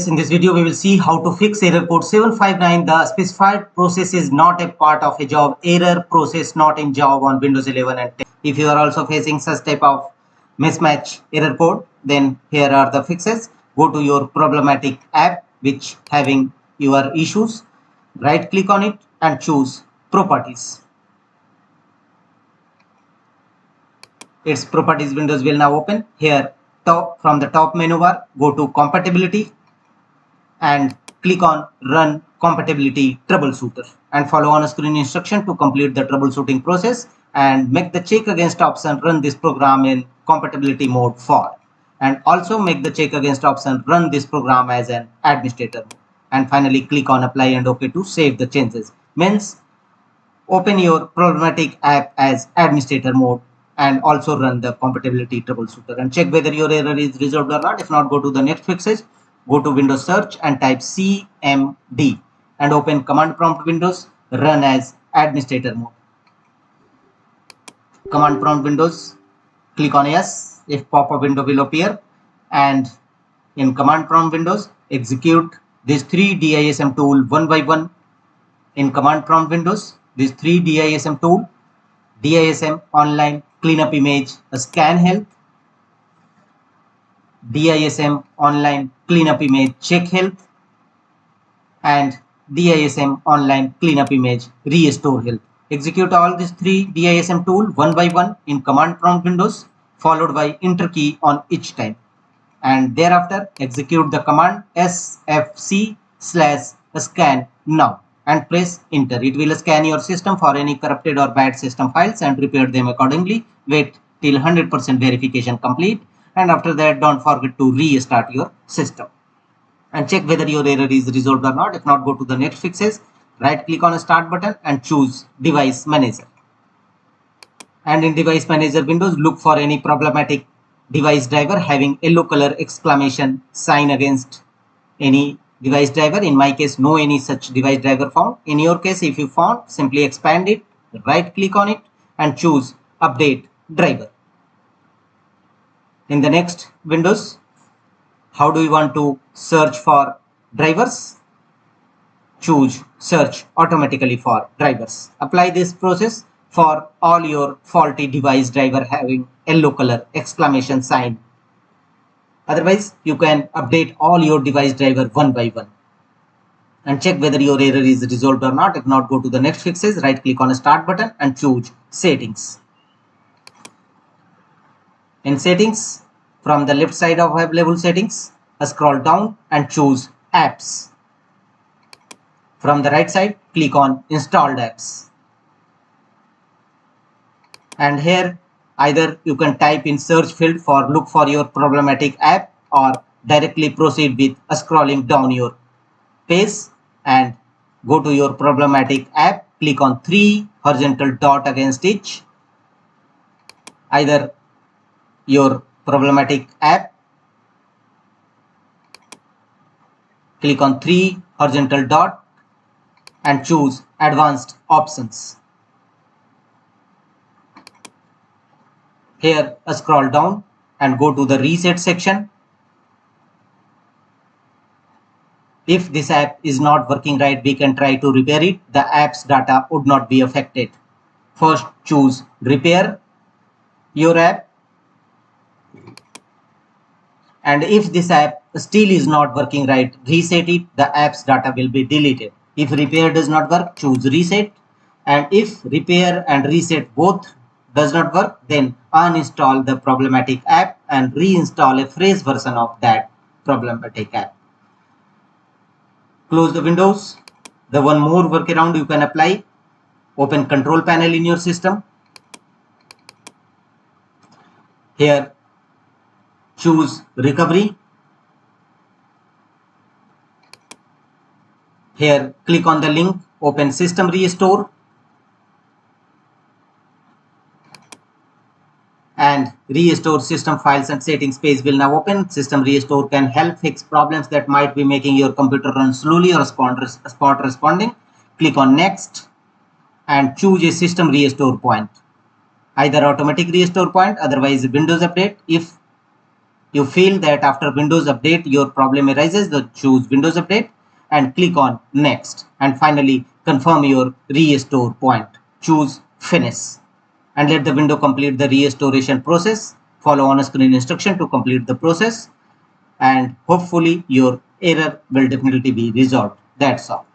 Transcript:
in this video we will see how to fix error code 759. The specified process is not a part of a job. Error process not in job on Windows 11 and 10. If you are also facing such type of mismatch error code, then here are the fixes. Go to your problematic app which having your issues. Right click on it and choose properties. Its properties windows will now open. Here from the top menu bar, go to compatibility and click on run compatibility troubleshooter and follow on screen instruction to complete the troubleshooting process and make the check against option run this program in compatibility mode for, and also make the check against option run this program as an administrator mode, and finally click on apply and OK to save the changes. Means open your problematic app as administrator mode and also run the compatibility troubleshooter and check whether your error is resolved or not. If not, go to the next fixes. Go to Windows search and type CMD and open command prompt windows, run as administrator mode. Command prompt windows, click on yes. If pop-up window will appear, and in command prompt windows execute these three DISM tool one by one. In command prompt windows, these three DISM tool: DISM online cleanup image scan health, DISM online cleanup image check health, and DISM online cleanup image restore health. Execute all these three DISM tool one by one in command prompt windows, followed by enter key on each time, and thereafter execute the command sfc/scan now and press enter. It will scan your system for any corrupted or bad system files and repair them accordingly. Wait till 100% verification complete, and after that don't forget to restart your system and check whether your error is resolved or not. If not, go to the next fixes. Right click on the start button and choose device manager, and in device manager windows look for any problematic device driver having yellow color exclamation sign against any device driver. In my case, no any such device driver found. In your case, if you found, simply expand it, right click on it and choose update driver. In the next windows, how do you want to search for drivers? Choose search automatically for drivers. Apply this process for all your faulty device driver having yellow color exclamation sign. Otherwise, you can update all your device driver one by one and check whether your error is resolved or not. If not, go to the next fixes, right click on the start button and choose settings. In settings, from the left side of web level settings, scroll down and choose apps. From the right side, click on installed apps. And here either you can type in search field for look for your problematic app, or directly proceed with scrolling down your page and go to your problematic app. Click on 3 horizontal dot against each, either your problematic app. Click on 3 horizontal dot and choose advanced options. Here scroll down and go to the reset section. If this app is not working right, we can try to repair it. The app's data would not be affected. First choose repair your app, and if this app still is not working right, reset it. The app's data will be deleted. If repair does not work, choose reset, and if repair and reset both does not work, then uninstall the problematic app and reinstall a fresh version of that problematic app. Close the windows. The one more workaround you can apply: open control panel in your system. Here choose recovery. Here click on the link, open system restore, and restore system files and settings page will now open. System restore can help fix problems that might be making your computer run slowly or spot responding. Click on next and choose a system restore point, either automatic restore point, otherwise Windows update. If you feel that after Windows Update your problem arises, then choose Windows Update and click on Next, and finally confirm your restore point. Choose Finish and let the window complete the restoration process. Follow on-screen instruction to complete the process, and hopefully your error will definitely be resolved. That's all.